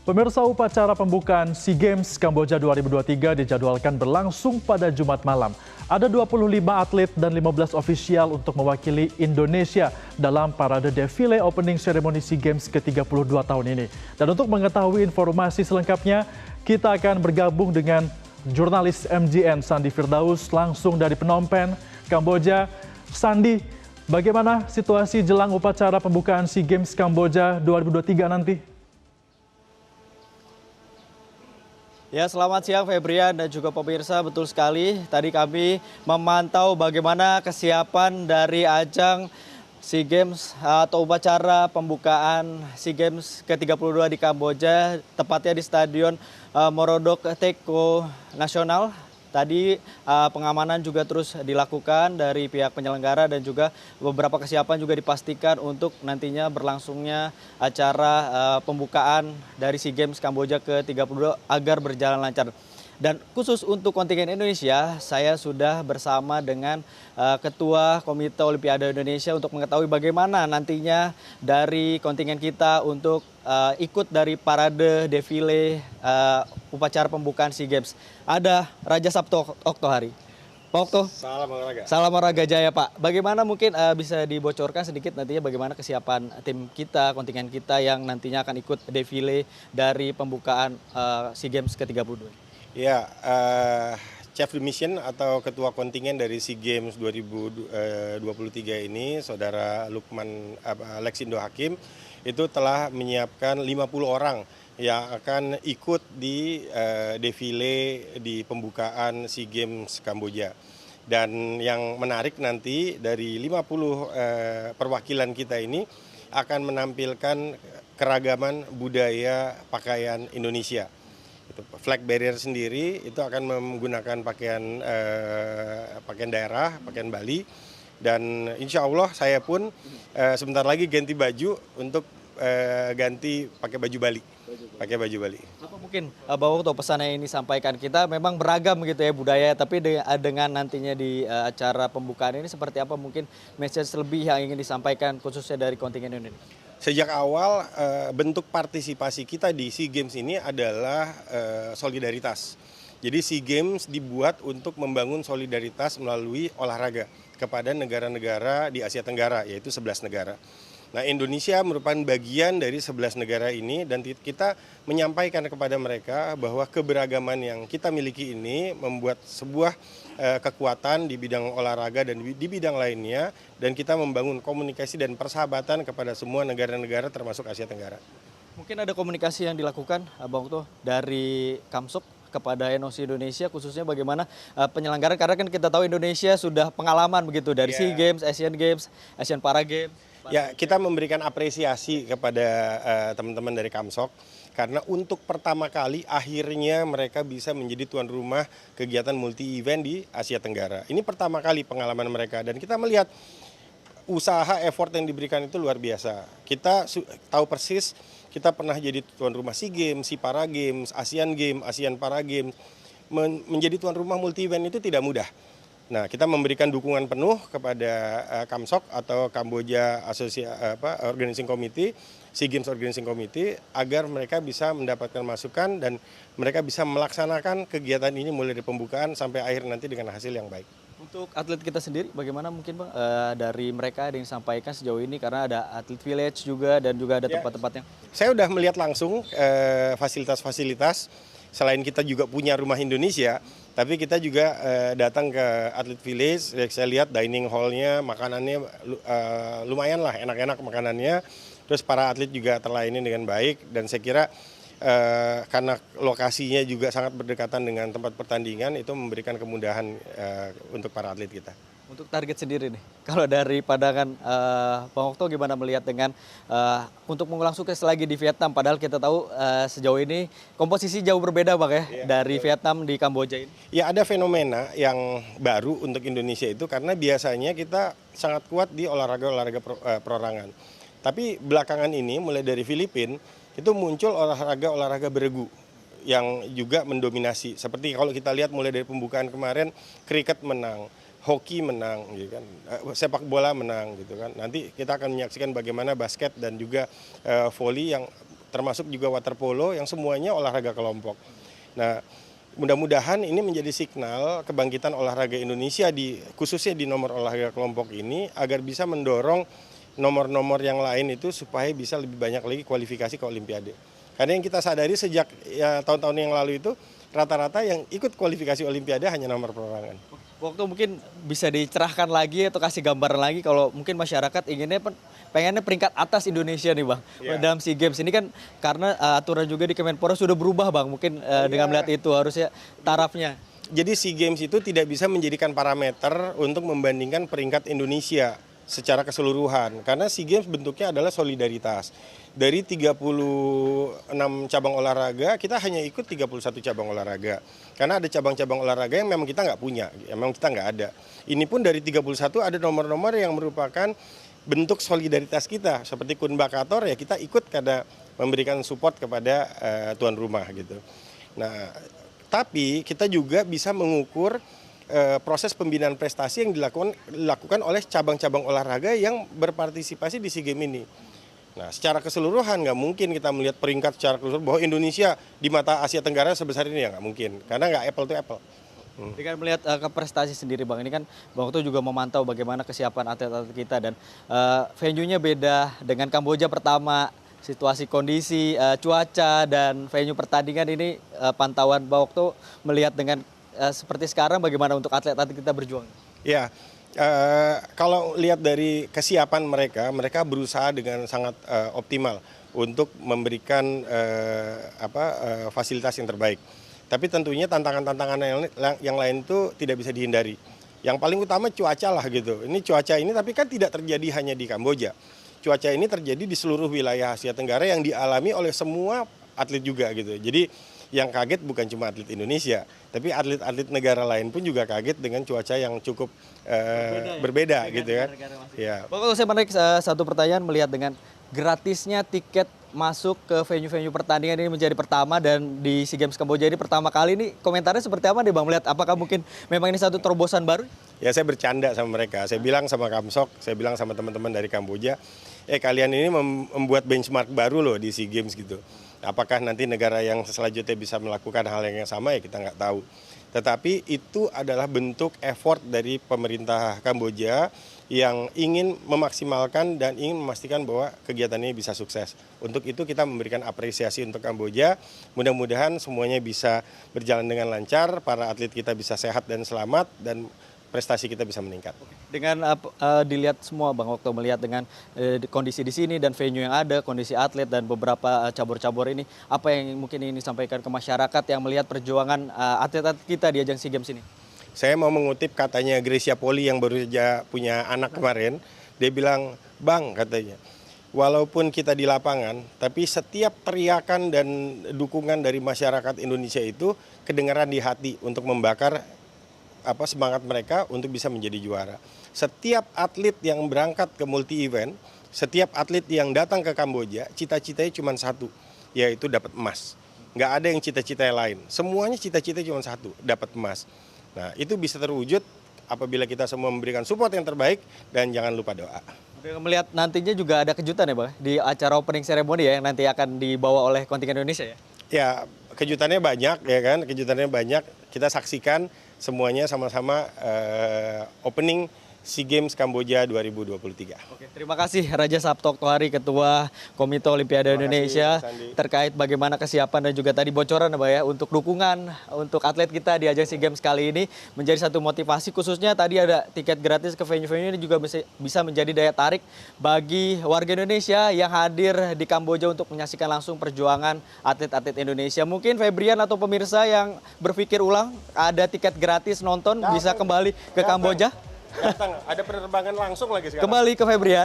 Pemirsa, upacara pembukaan SEA Games Kamboja 2023 dijadwalkan berlangsung pada Jumat malam. Ada 25 atlet dan 15 ofisial untuk mewakili Indonesia dalam parade defile opening ceremony SEA Games ke-32 tahun ini. Dan untuk mengetahui informasi selengkapnya, kita akan bergabung dengan jurnalis MGN Sandi Firdaus langsung dari Phnom Penh, Kamboja. Sandi, bagaimana situasi jelang upacara pembukaan SEA Games Kamboja 2023 nanti? Ya, selamat siang Febrian dan juga pemirsa, betul sekali. Tadi kami memantau bagaimana kesiapan dari ajang SEA Games atau upacara pembukaan SEA Games ke-32 di Kamboja, tepatnya di Stadion Morodok Teko Nasional. Tadi pengamanan juga terus dilakukan dari pihak penyelenggara dan juga beberapa kesiapan juga dipastikan untuk nantinya berlangsungnya acara pembukaan dari SEA Games Kamboja ke-32 agar berjalan lancar. Dan khusus untuk kontingen Indonesia, saya sudah bersama dengan Ketua Komite Olimpiade Indonesia untuk mengetahui bagaimana nantinya dari kontingen kita untuk ikut dari parade defile upacara pembukaan SEA Games. Ada Raja Sabto Oktohari. Pak Okto, salam olahraga. Salam olahraga jaya Pak. Bagaimana mungkin bisa dibocorkan sedikit nantinya bagaimana kesiapan tim kita, kontingen kita yang nantinya akan ikut defile dari pembukaan SEA Games ke-32? Ya, Chief de Mission atau Ketua Kontingen dari SEA Games 2023 ini, Saudara Lukman Lexindo Hakim, itu telah menyiapkan 50 orang yang akan ikut di defile di pembukaan SEA Games Kamboja. Dan yang menarik nanti dari 50 perwakilan kita ini akan menampilkan keragaman budaya pakaian Indonesia. Flag bearer sendiri itu akan menggunakan pakaian daerah, pakaian Bali, dan insya Allah saya pun sebentar lagi ganti baju untuk ganti pakai baju Bali. Apa mungkin bahwa waktu pesan yang ini sampaikan kita memang beragam gitu ya budaya, tapi dengan nantinya di acara pembukaan ini seperti apa mungkin message lebih yang ingin disampaikan khususnya dari kontingen Indonesia? Sejak awal bentuk partisipasi kita di SEA Games ini adalah solidaritas. Jadi SEA Games dibuat untuk membangun solidaritas melalui olahraga kepada negara-negara di Asia Tenggara, yaitu 11 negara. Nah, Indonesia merupakan bagian dari 11 negara ini dan kita menyampaikan kepada mereka bahwa keberagaman yang kita miliki ini membuat sebuah kekuatan di bidang olahraga dan di bidang lainnya, dan kita membangun komunikasi dan persahabatan kepada semua negara-negara termasuk Asia Tenggara. Mungkin ada komunikasi yang dilakukan Bang Okto dari Kamsok kepada NOC Indonesia, khususnya bagaimana penyelenggaraan, karena kan kita tahu Indonesia sudah pengalaman begitu dari SEA Games, Asian Games, Asian Para Games. Ya, kita memberikan apresiasi kepada teman-teman dari Kamsok karena untuk pertama kali akhirnya mereka bisa menjadi tuan rumah kegiatan multi event di Asia Tenggara. Ini pertama kali pengalaman mereka dan kita melihat usaha effort yang diberikan itu luar biasa. Kita tahu persis kita pernah jadi tuan rumah SEA Games, SEA Para Games, Asian Games, Asian Para Games. Menjadi tuan rumah multi event itu tidak mudah. Nah, kita memberikan dukungan penuh kepada Kamsok atau Kamboja Organizing Committee, SEA Games Organizing Committee, agar mereka bisa mendapatkan masukan dan mereka bisa melaksanakan kegiatan ini mulai dari pembukaan sampai akhir nanti dengan hasil yang baik. Untuk atlet kita sendiri, bagaimana mungkin Bang dari mereka yang disampaikan sejauh ini, karena ada atlet village juga dan juga ada tempat-tempatnya? Saya sudah melihat langsung fasilitas-fasilitas. Selain kita juga punya rumah Indonesia, tapi kita juga datang ke atlet village. Saya lihat dining hall-nya, makanannya lumayan lah, enak-enak makanannya. Terus para atlet juga terlayani dengan baik, dan saya kira karena lokasinya juga sangat berdekatan dengan tempat pertandingan, itu memberikan kemudahan untuk para atlet kita. Untuk target sendiri nih, kalau dari pandangan Bang Okto gimana melihat dengan untuk mengulang sukses lagi di Vietnam, padahal kita tahu sejauh ini komposisi jauh berbeda Bang ya, dari Vietnam di Kamboja ini? Ya, ada fenomena yang baru untuk Indonesia itu karena biasanya kita sangat kuat di olahraga perorangan. Tapi belakangan ini mulai dari Filipina itu muncul olahraga beregu yang juga mendominasi. Seperti kalau kita lihat mulai dari pembukaan kemarin, kriket menang, hoki menang, gitu kan, sepak bola menang, gitu kan. Nanti kita akan menyaksikan bagaimana basket dan juga voli yang termasuk juga water polo yang semuanya olahraga kelompok. Nah, mudah-mudahan ini menjadi signal kebangkitan olahraga Indonesia khususnya di nomor olahraga kelompok ini agar bisa mendorong nomor-nomor yang lain itu supaya bisa lebih banyak lagi kualifikasi ke Olimpiade. Karena yang kita sadari sejak tahun-tahun yang lalu itu rata-rata yang ikut kualifikasi Olimpiade hanya nomor perorangan. Waktu mungkin bisa dicerahkan lagi atau kasih gambaran lagi kalau mungkin masyarakat pengennya peringkat atas Indonesia nih Bang. Dalam SEA Games ini kan karena aturan juga di Kemenpora sudah berubah Bang. Mungkin dengan melihat itu harusnya tarafnya. Jadi SEA Games itu tidak bisa menjadikan parameter untuk membandingkan peringkat Indonesia secara keseluruhan. Karena SEA Games bentuknya adalah solidaritas. Dari 36 cabang olahraga, kita hanya ikut 31 cabang olahraga. Karena ada cabang-cabang olahraga yang memang kita nggak punya, memang kita nggak ada. Ini pun dari 31 ada nomor-nomor yang merupakan bentuk solidaritas kita. Seperti Kunbakator ya kita ikut karena memberikan support kepada tuan rumah gitu. Nah, tapi kita juga bisa mengukur proses pembinaan prestasi yang dilakukan oleh cabang-cabang olahraga yang berpartisipasi di SEA Games ini. Nah, secara keseluruhan nggak mungkin kita melihat peringkat secara keseluruhan bahwa Indonesia di mata Asia Tenggara sebesar ini ya nggak mungkin, karena nggak apple to apple. Dengan melihat ke prestasi sendiri Bang, ini kan Bang Okto juga memantau bagaimana kesiapan atlet-atlet kita dan venue-nya beda dengan Kamboja pertama, situasi kondisi, cuaca dan venue pertandingan ini pantauan Bang Okto melihat dengan seperti sekarang bagaimana untuk atlet-atlet kita berjuang? Ya. Kalau lihat dari kesiapan mereka berusaha dengan sangat optimal untuk memberikan fasilitas yang terbaik. Tapi tentunya tantangan-tantangan yang lain itu tidak bisa dihindari. Yang paling utama cuaca lah gitu. Ini cuaca ini tapi kan tidak terjadi hanya di Kamboja. Cuaca ini terjadi di seluruh wilayah Asia Tenggara yang dialami oleh semua atlet juga gitu. Jadi yang kaget bukan cuma atlet Indonesia, tapi atlet-atlet negara lain pun juga kaget dengan cuaca yang cukup berbeda gitu kan. Ya. Bang, kalau saya menarik satu pertanyaan melihat dengan gratisnya tiket masuk ke venue-venue pertandingan ini menjadi pertama dan di SEA Games Kamboja ini pertama kali ini komentarnya seperti apa nih Bang melihat apakah mungkin memang ini satu terobosan baru? Ya saya bercanda sama mereka, saya bilang sama Kamsok, saya bilang sama teman-teman dari Kamboja, kalian ini membuat benchmark baru loh di SEA Games gitu. Apakah nanti negara yang selanjutnya bisa melakukan hal yang sama ya kita nggak tahu. Tetapi itu adalah bentuk effort dari pemerintah Kamboja yang ingin memaksimalkan dan ingin memastikan bahwa kegiatan ini bisa sukses. Untuk itu kita memberikan apresiasi untuk Kamboja. Mudah-mudahan semuanya bisa berjalan dengan lancar, para atlet kita bisa sehat dan selamat dan prestasi kita bisa meningkat. Dengan dilihat semua Bang Okto melihat dengan kondisi di sini dan venue yang ada, kondisi atlet dan beberapa cabur-cabur ini, apa yang mungkin ingin disampaikan ke masyarakat yang melihat perjuangan atlet-atlet kita di ajang SEA Games ini? Saya mau mengutip katanya Gracia Poli yang baru saja punya anak kemarin, dia bilang, "Bang," katanya, "walaupun kita di lapangan, tapi setiap teriakan dan dukungan dari masyarakat Indonesia itu kedengaran di hati untuk membakar semangat mereka untuk bisa menjadi juara." Setiap atlet yang berangkat ke multi event, setiap atlet yang datang ke Kamboja, cita-citanya cuma satu, yaitu dapat emas. Nggak ada yang cita-cita yang lain. Semuanya cita-cita cuma satu, dapat emas. Nah, itu bisa terwujud apabila kita semua memberikan support yang terbaik dan jangan lupa doa. Melihat nantinya juga ada kejutan ya Bang di acara opening ceremony ya yang nanti akan dibawa oleh kontingen Indonesia ya? Ya, kejutannya banyak ya kan, kejutannya banyak. Kita saksikan semuanya sama-sama opening SEA Games Kamboja 2023. Oke, terima kasih Raja Sabto Oktohari, Ketua Komite Olimpiade Indonesia terkait bagaimana kesiapan dan juga tadi bocoran ya untuk dukungan untuk atlet kita di ajang SEA Games kali ini menjadi satu motivasi khususnya tadi ada tiket gratis ke venue-venue ini juga bisa menjadi daya tarik bagi warga Indonesia yang hadir di Kamboja untuk menyaksikan langsung perjuangan atlet-atlet Indonesia. Mungkin Febrian atau pemirsa yang berpikir ulang ada tiket gratis nonton bisa kembali ke Kamboja. Datang, ada penerbangan langsung lagi sekarang. Kembali ke Febrian.